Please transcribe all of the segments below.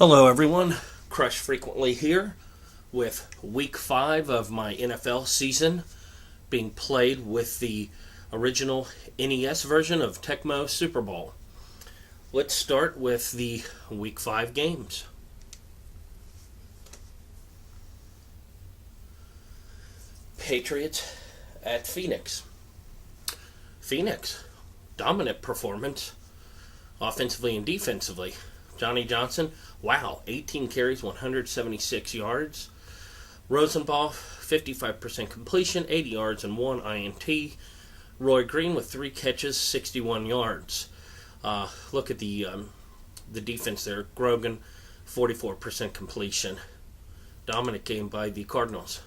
Hello, everyone. Crush Frequently here with week 5 of my NFL season being played with the original NES version of Tecmo Super Bowl. Let's start with the week 5 games. Patriots at Phoenix. Phoenix, dominant performance offensively and defensively. Johnny Johnson, wow, 18 carries, 176 yards. Rosenbaugh, 55% completion, 80 yards and 1 INT. Roy Green with 3 catches, 61 yards. Look at the defense there. Grogan, 44% completion. Dominant game by the Cardinals.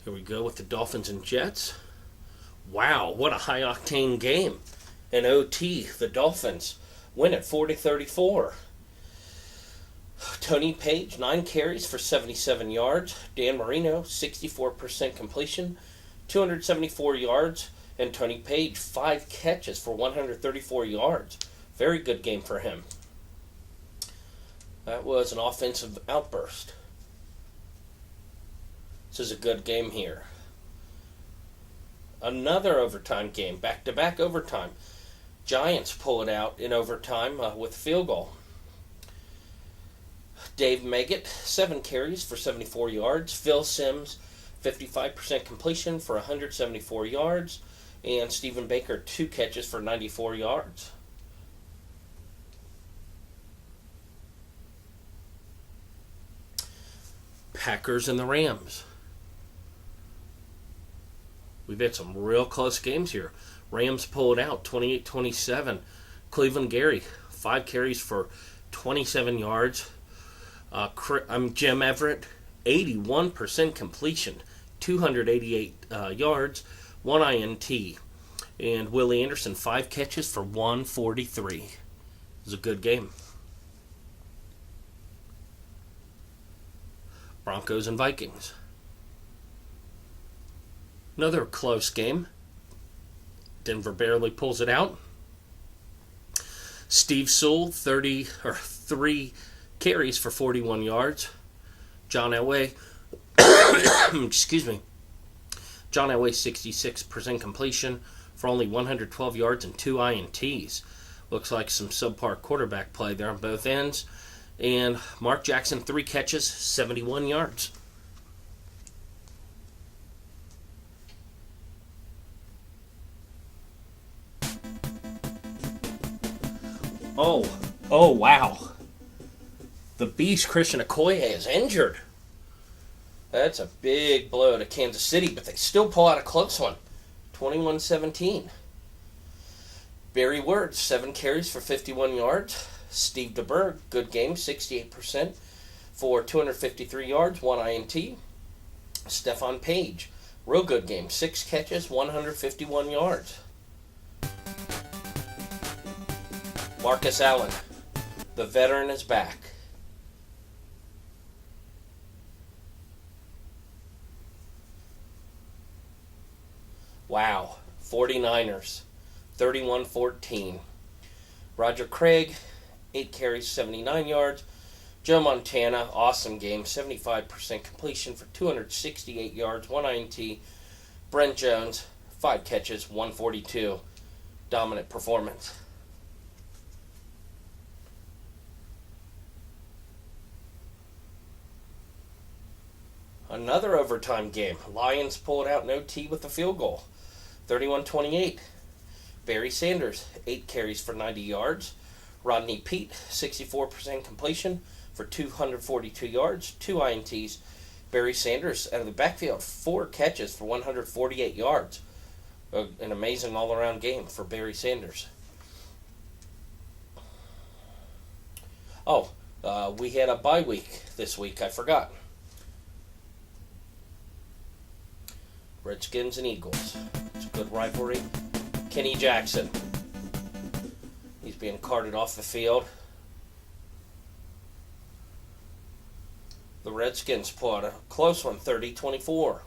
Here we go with the Dolphins and Jets. Wow, what a high-octane game. In OT, the Dolphins win at 40-34. Tony Page, 9 carries for 77 yards. Dan Marino, 64% completion, 274 yards. And Tony Page, 5 catches for 134 yards. Very good game for him. That was an offensive outburst. This is a good game here. Another overtime game, back-to-back overtime. Giants pull it out in overtime with field goal. Dave Meggett, 7 carries for 74 yards. Phil Simms, 55% completion for 174 yards. And Stephen Baker, 2 catches for 94 yards. Packers and the Rams. We've had some real close games here. Rams pull it out, 28-27. Cleveland Gary, 5 carries for 27 yards. Jim Everett, 81% completion, 288 yards, 1 INT. And Willie Anderson, 5 catches for 143. It was a good game. Broncos and Vikings. Another close game. Denver barely pulls it out. Steve Sewell, 3 carries for 41 yards. John Elway, John Elway, 66% completion for only 112 yards and 2 INTs. Looks like some subpar quarterback play there on both ends. And Mark Jackson, 3 catches, 71 yards. Oh, wow. The Beast, Christian Okoye, is injured. That's a big blow to Kansas City, but they still pull out a close one. 21-17. Barry Word, 7 carries for 51 yards. Steve DeBerg, good game, 68% for 253 yards, 1 INT. Stephon Page, real good game, 6 catches, 151 yards. Marcus Allen, the veteran, is back. Wow, 49ers, 31-14. Roger Craig, 8 carries, 79 yards. Joe Montana, awesome game, 75% completion for 268 yards, 1 INT. Brent Jones, 5 catches, 142. Dominant performance. Another overtime game. Lions pull it out in OT with a field goal. 31-28. Barry Sanders, 8 carries for 90 yards. Rodney Peete, 64% completion for 242 yards, 2 INTs. Barry Sanders, out of the backfield, 4 catches for 148 yards. An amazing all-around game for Barry Sanders. We had a bye week this week. I forgot. Redskins and Eagles. It's a good rivalry. Kenny Jackson. He's being carted off the field. The Redskins pull out a close one, 30-24.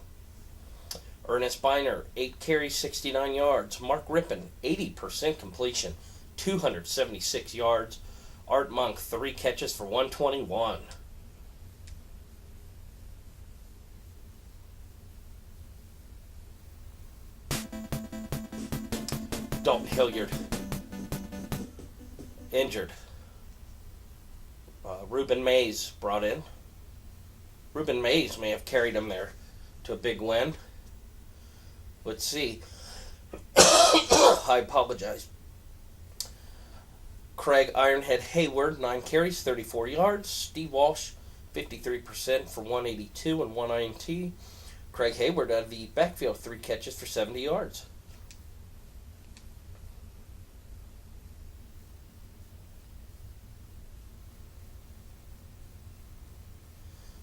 Ernest Biner, 8 carries, 69 yards. Mark Rippon, 80% completion, 276 yards. Art Monk, 3 catches for 121. Dalton Hilliard, injured. Ruben Mays brought in. Ruben Mays may have carried him there to a big win. Let's see. I apologize. Craig Ironhead Hayward, 9 carries, 34 yards. Steve Walsh, 53% for 182 and 1 INT. Craig Hayward out of the backfield, 3 catches for 70 yards.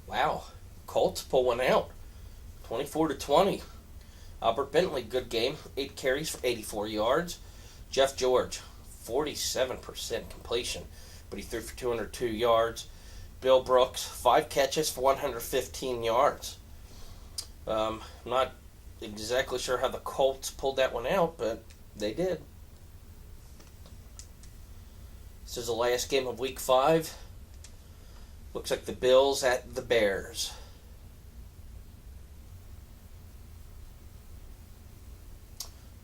Wow, Colts pull one out, 24-20. Albert Bentley, good game, 8 carries for 84 yards. Jeff George, 47% completion, but he threw for 202 yards. Bill Brooks, 5 catches for 115 yards. Not exactly sure how the Colts pulled that one out, but they did. This is the last game of Week 5. Looks like the Bills at the Bears.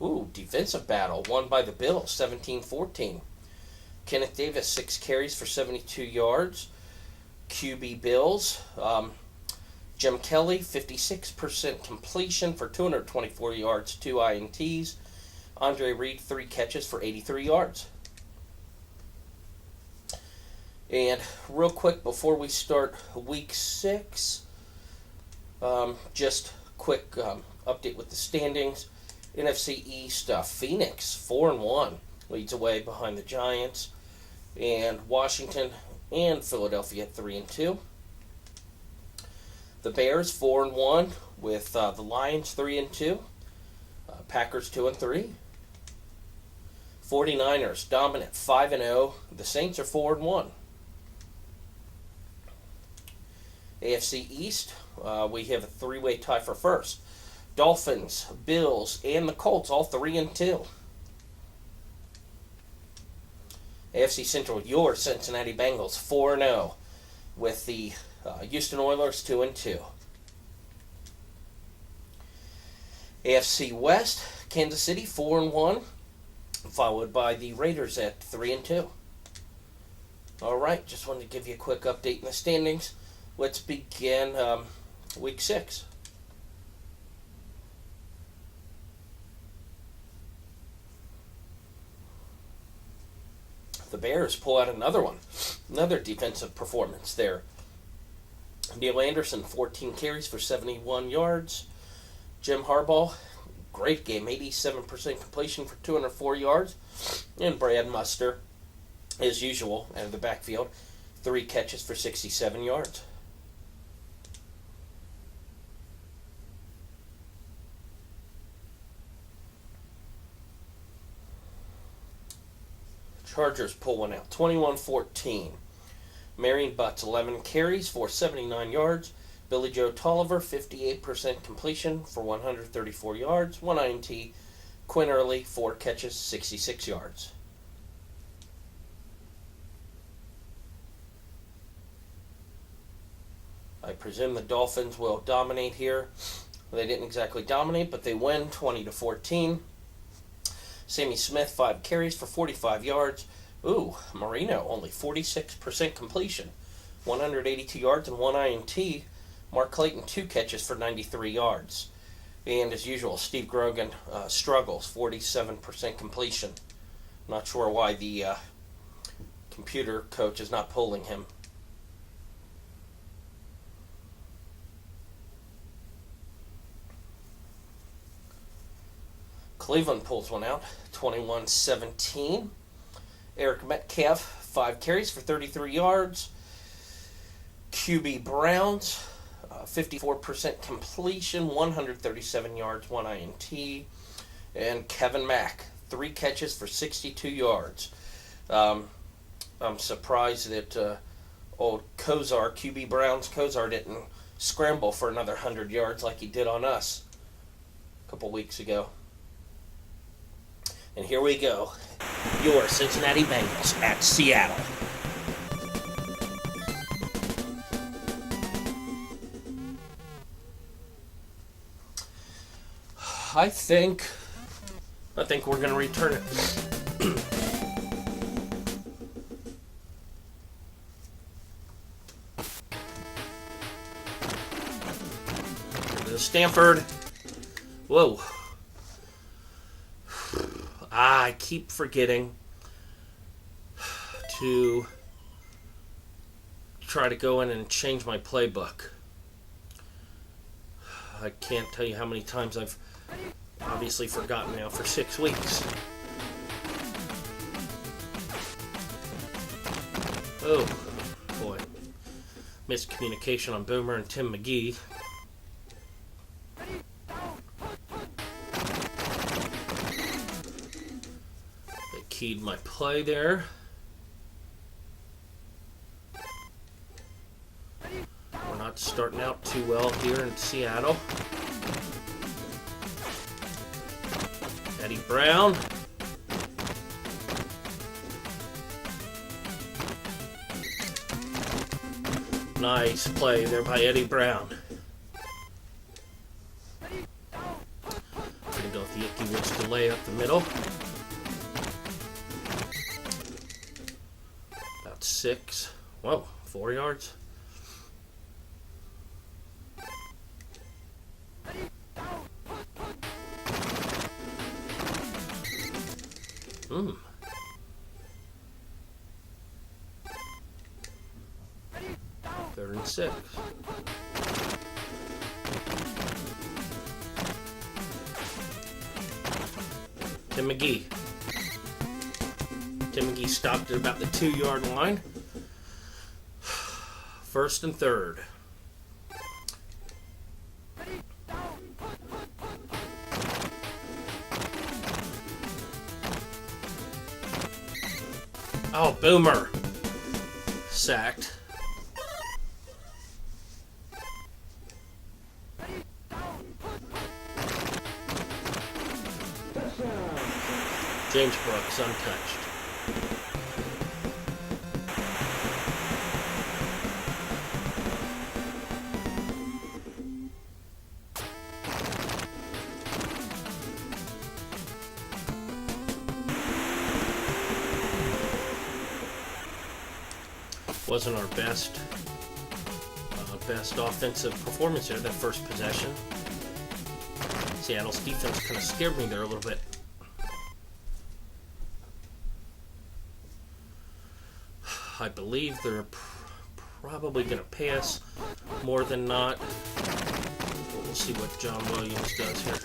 Ooh, defensive battle won by the Bills, 17-14. Kenneth Davis, 6 carries for 72 yards. QB Bills. Jim Kelly, 56% completion for 224 yards, 2 INTs. Andre Reed, 3 catches for 83 yards. And real quick before we start Week 6, just quick update with the standings. NFC East, Phoenix 4-1 leads away behind the Giants, and Washington and Philadelphia at 3-2. The Bears 4-1 with the Lions 3-2. Packers 2-3. 49ers dominant 5-0. The Saints are 4-1. AFC East, we have a 3-way tie for first. Dolphins, Bills, and the Colts, all 3-2. AFC Central, your Cincinnati Bengals, 4-0, with the Houston Oilers, 2-2. AFC West, Kansas City, 4-1, followed by the Raiders at 3-2. All right, just wanted to give you a quick update in the standings. Let's begin Week 6. The Bears pull out another one. Another defensive performance there. Neil Anderson, 14 carries for 71 yards. Jim Harbaugh, great game, 87% completion for 204 yards. And Brad Muster, as usual, out of the backfield, 3 catches for 67 yards. Chargers pull one out, 21-14. Marion Butts, 11 carries for 79 yards. Billy Joe Tolliver, 58% completion for 134 yards, 1 INT. Quinn Early, 4 catches, 66 yards. I presume the Dolphins will dominate here. They didn't exactly dominate, but they win 20-14. Sammy Smith, 5 carries for 45 yards. Ooh, Marino, only 46% completion, 182 yards and 1 INT. Mark Clayton, 2 catches for 93 yards. And as usual, Steve Grogan struggles, 47% completion. Not sure why the computer coach is not pulling him. Cleveland pulls one out, 21-17. Eric Metcalf, 5 carries for 33 yards. QB Browns, 54% completion, 137 yards, 1 INT. And Kevin Mack, 3 catches for 62 yards. I'm surprised that old Kozar, QB Browns Kozar, didn't scramble for another 100 yards like he did on us. couple weeks ago. And here we go. Your Cincinnati Bengals at Seattle. I think we're going to return it. Stanford. Whoa. I keep forgetting to try to go in and change my playbook. I can't tell you how many times I've obviously forgotten now for 6 weeks. Oh, boy. Miscommunication on Boomer and Tim McGee. They keyed my play there. We're not starting out too well here in Seattle. Eddie Brown. Nice play there by Eddie Brown. Gonna go with the Icky Woods delay up the middle. About 6. Whoa, 4 yards. Third and 6. Tim McGee. Tim McGee stopped at about the 2-yard line. 1st and 3rd. Oh, Boomer. Sacked. James Brooks untouched. Wasn't our best offensive performance there, that first possession. Seattle's defense kind of scared me there a little bit. I believe they're probably going to pass more than not. We'll see what John Williams does here.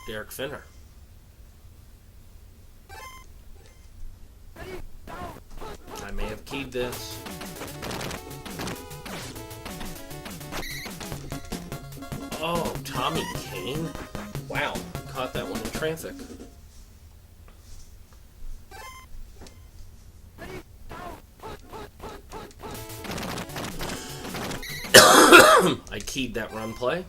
Derek Finner. I may have keyed this. Oh, Tommy Kane. Wow, caught that one in traffic. I keyed that run play.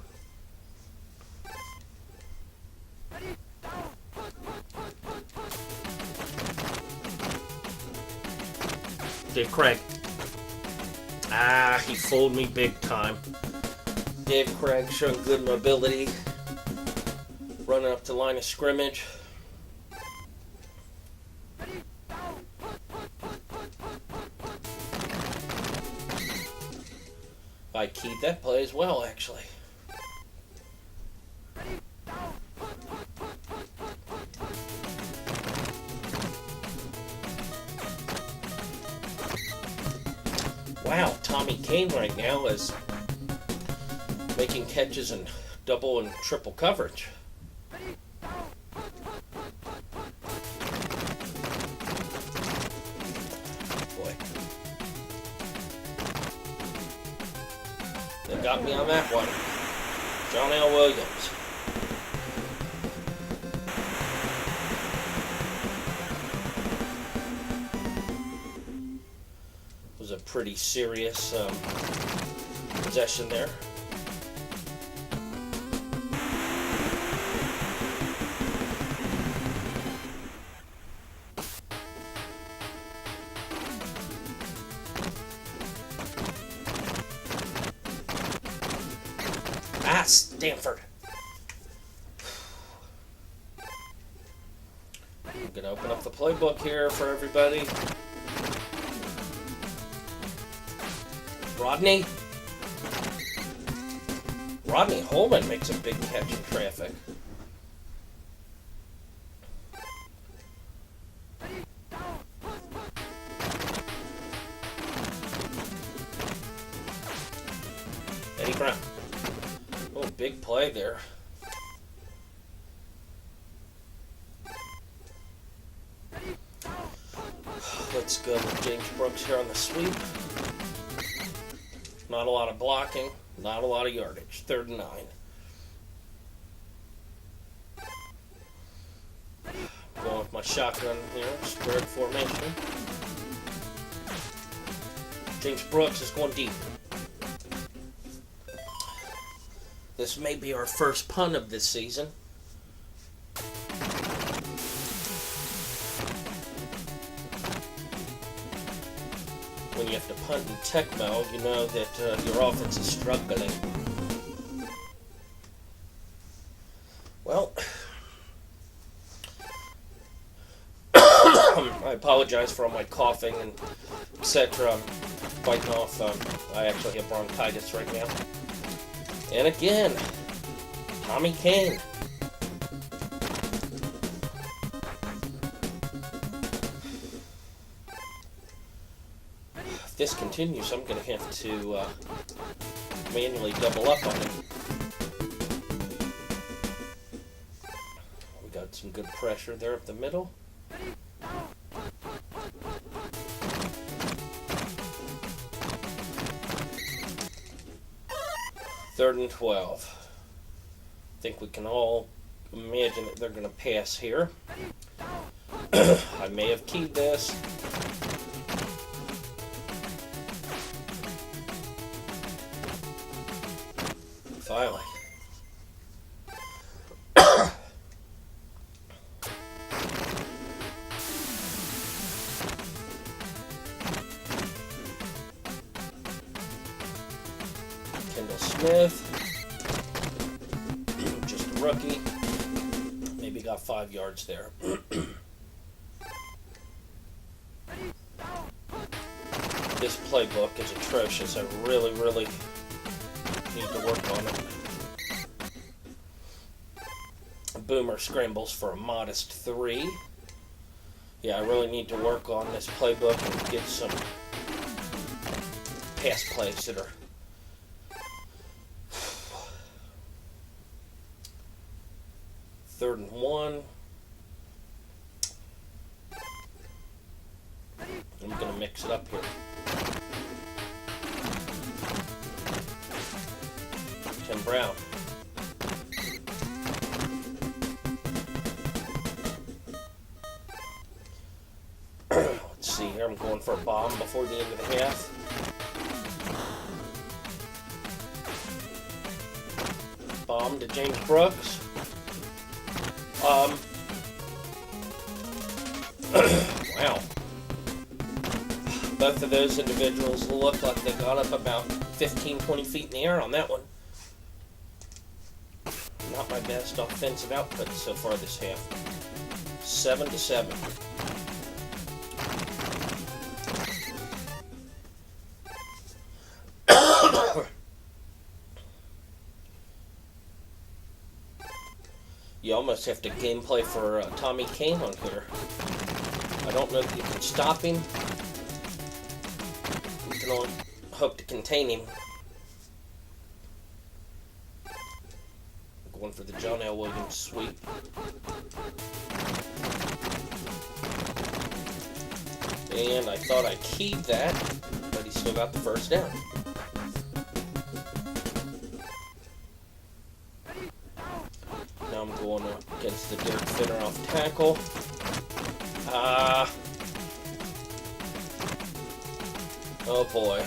Dave Craig. He fooled me big time. Dave Craig showing good mobility. Running up the line of scrimmage. I keyed that play as well, actually. Wow, Tommy Kane right now is making catches in double and triple coverage. Boy. They got me on that one. John L. Williams. Was a pretty serious possession there. Stanford. I'm going to open up the playbook here for everybody. Rodney Holman makes a big catch in traffic. Eddie Brown. Oh, big play there. Let's go with James Brooks here on the sweep. Not a lot of blocking, not a lot of yardage. 3rd and 9. Going with my shotgun here, spread formation. James Brooks is going deep. This may be our first punt of this season. When you have to punt in Tecmo, you know that your offense is struggling. Well, I apologize for all my coughing and etc. I'm fighting off. I actually have bronchitis right now. And again, Tommy Kane. If this continues, I'm going to have to manually double up on it. We got some good pressure there up the middle. Third and 12. I think we can all imagine that they're going to pass here. I may have keyed this. Finally. Smith, just a rookie, maybe got 5 yards there. This playbook is atrocious. I really need to work on it. Boomer scrambles for a modest 3. Yeah, I really need to work on this playbook and get some pass plays that are third and 1. I'm going to mix it up here. Tim Brown. Let's see here. I'm going for a bomb before the end of the half. Bomb to James Brooks. Wow. Both of those individuals look like they got up about 15-20 feet in the air on that one. Not my best offensive output so far this half. 7-7. You almost have to gameplay for Tommy Kane on here. I don't know if you can stop him. You can only hope to contain him. Going for the John L. Williams sweep. And I thought I keyed that, but he still got the first down. Now I'm going up against the Derek Finner off tackle. Oh boy.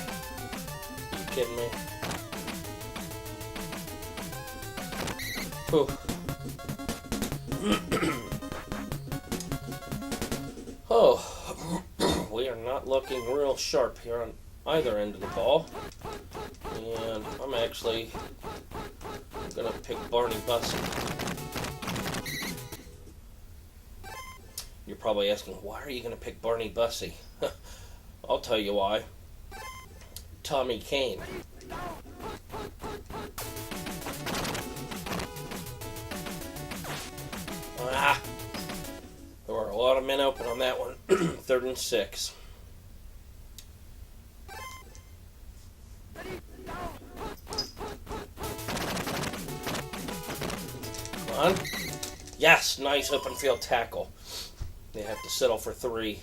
Are you kidding me? Whew. Oh, we are not looking real sharp here on either end of the ball. And I'm actually going to pick Barney Bussey. You're probably asking, why are you going to pick Barney Bussey? I'll tell you why. Tommy Kane. There were a lot of men open on that one. 3rd and 6. Come on. Yes, nice open field tackle. They have to settle for 3.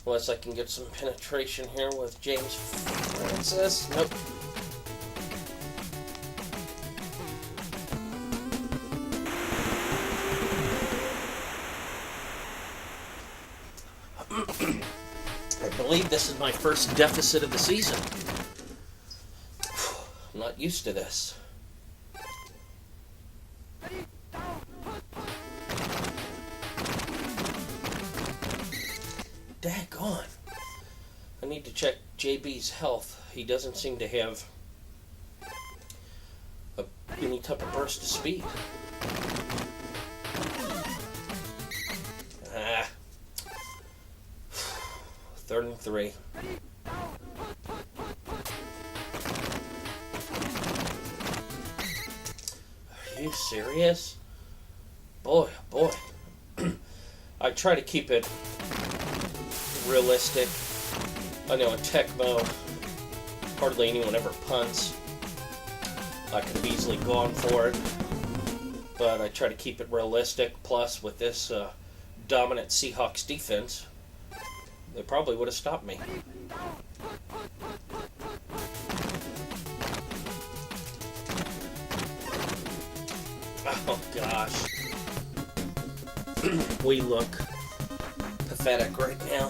Unless I can get some penetration here with James Francis. Nope. I believe this is my first deficit of the season. I'm not used to this. Daggone. I need to check JB's health. He doesn't seem to have any type of burst of speed. 3rd and 3. Are you serious? Boy, oh boy. I try to keep it realistic. I know in Tecmo, hardly anyone ever punts. I could have easily gone for it, but I try to keep it realistic. Plus, with this dominant Seahawks defense, they probably would have stopped me. Oh gosh. We look pathetic right now.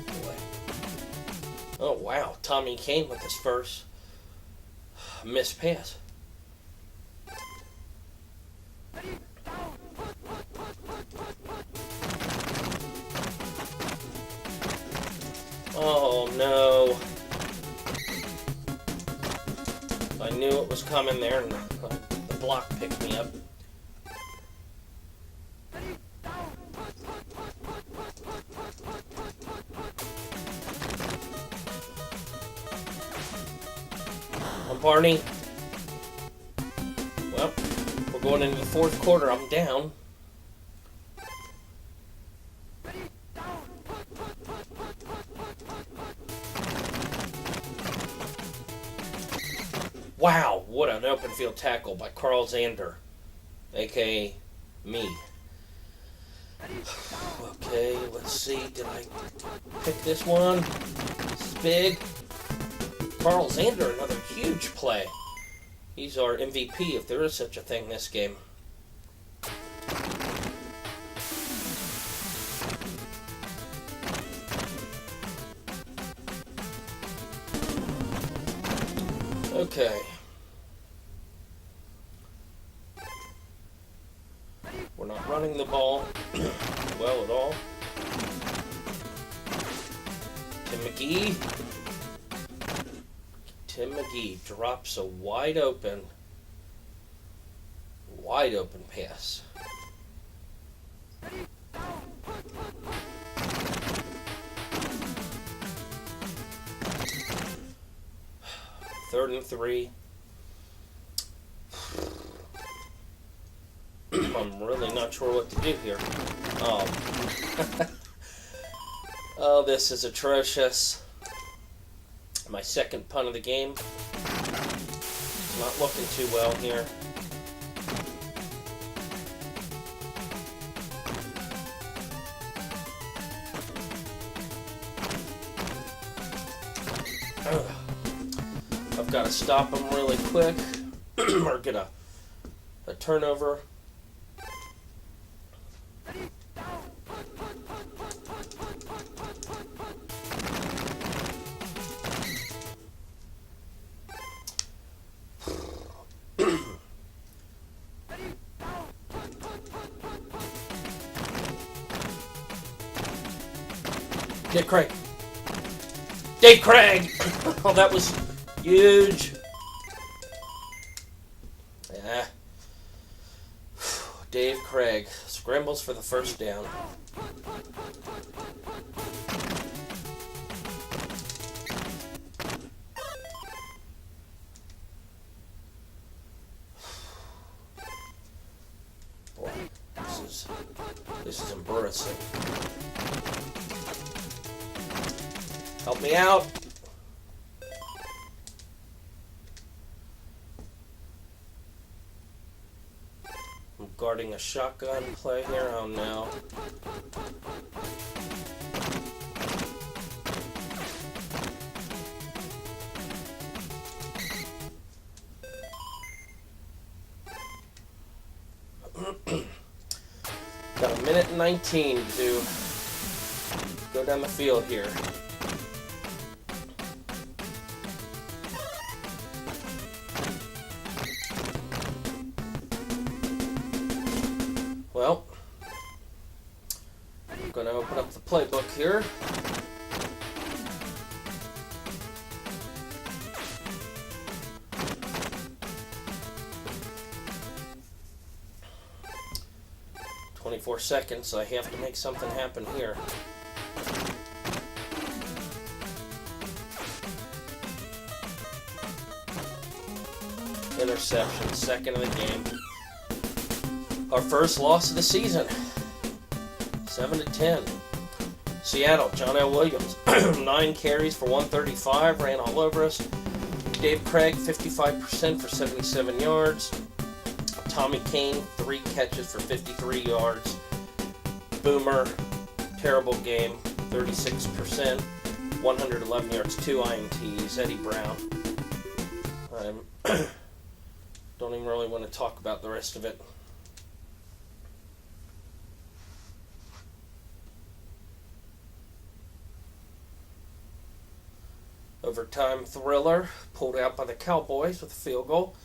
Boy. Oh wow, Tommy Kane with his first missed pass. Oh no. I knew it was coming there, and the block picked me up. I'm Barney. Well, we're going into the 4th quarter. I'm down. Wow, what an open field tackle by Carl Zander, a.k.a. me. Okay, let's see. Did I pick this one? This is big. Carl Zander, another huge play. He's our MVP, if there is such a thing this game. Okay. We're not running the ball well at all. Tim McGee drops a wide open pass. Third and 3. I'm really not sure what to do here. Oh, this is atrocious. My second punt of the game. It's not looking too well here. I've got to stop him really quick or get a turnover. Nick Craig. Dave Craig! Oh, that was huge. Yeah. Dave Craig scrambles for the first down. Boy, this is embarrassing. Help me out. I'm guarding a shotgun play here. Oh no. Got a minute and 19 to go down the field here. Well, I'm going to open up the playbook here. "24 seconds, so I have to make something happen here." Interception, second of the game. Our first loss of the season. 7-10. Seattle, John L. Williams, 9 carries for 135, ran all over us. Dave Craig, 55% for 77 yards. Tommy Kane, 3 catches for 53 yards. Boomer, terrible game, 36%, 111 yards, 2 INTs. Eddie Brown. I don't even really want to talk about the rest of it. Overtime thriller, pulled out by the Cowboys with a field goal.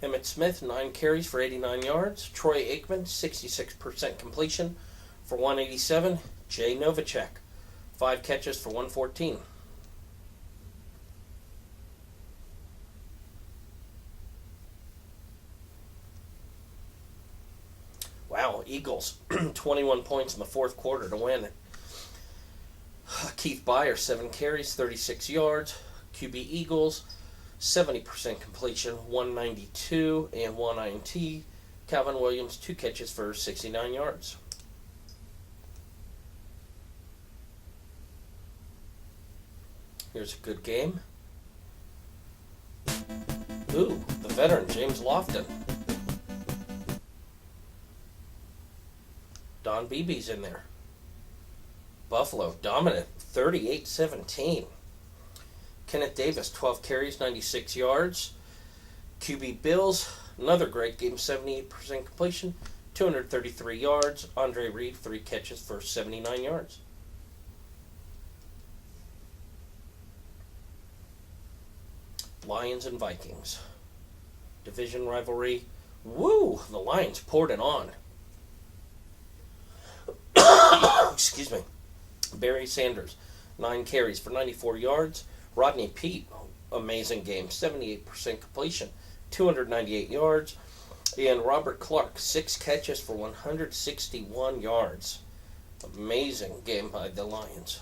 Emmitt Smith, 9 carries for 89 yards. Troy Aikman, 66% completion for 187. Jay Novacek, 5 catches for 114. Wow, Eagles, 21 points in the fourth quarter to win it. Keith Byer, 7 carries, 36 yards. QB Eagles, 70% completion, 192 and 1 INT. Calvin Williams, 2 catches for 69 yards. Here's a good game. Ooh, the veteran, James Lofton. Don Beebe's in there. Buffalo, dominant, 38-17. Kenneth Davis, 12 carries, 96 yards. QB Bills, another great game, 78% completion, 233 yards. Andre Reed, 3 catches for 79 yards. Lions and Vikings. Division rivalry. Woo! The Lions poured it on. Excuse me. Barry Sanders, 9 carries for 94 yards. Rodney Peete, amazing game, 78% completion, 298 yards. And Robert Clark, 6 catches for 161 yards. Amazing game by the Lions.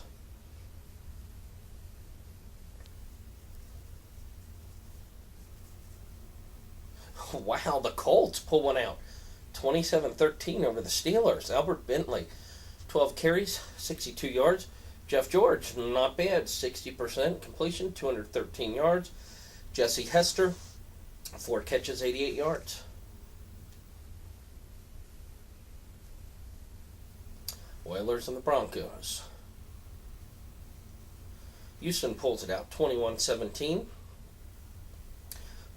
Wow, the Colts pull one out. 27-13 over the Steelers. Albert Bentley, 12 carries, 62 yards. Jeff George, not bad, 60% completion, 213 yards. Jesse Hester, 4 catches, 88 yards. Oilers and the Broncos. Houston pulls it out, 21-17.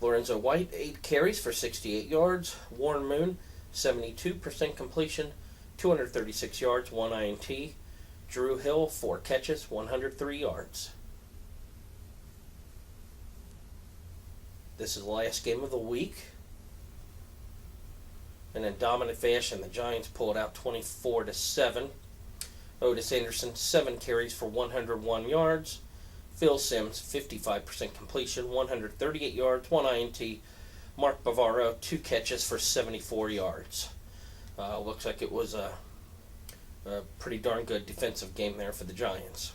Lorenzo White, 8 carries for 68 yards. Warren Moon, 72% completion, 236 yards, 1 INT. Drew Hill, 4 catches, 103 yards. This is the last game of the week. And in dominant fashion, the Giants pulled out 24-7. Otis Anderson, 7 carries for 101 yards. Phil Simms, 55% completion, 138 yards, 1 INT. Mark Bavaro, 2 catches for 74 yards. Looks like it was a pretty darn good defensive game there for the Giants.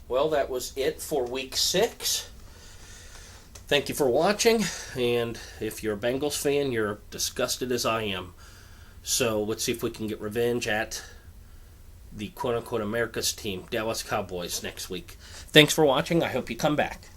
Well, that was it for Week 6. Thank you for watching, and if you're a Bengals fan, you're disgusted as I am. So let's see if we can get revenge at the quote-unquote America's team, Dallas Cowboys, next week. Thanks for watching. I hope you come back.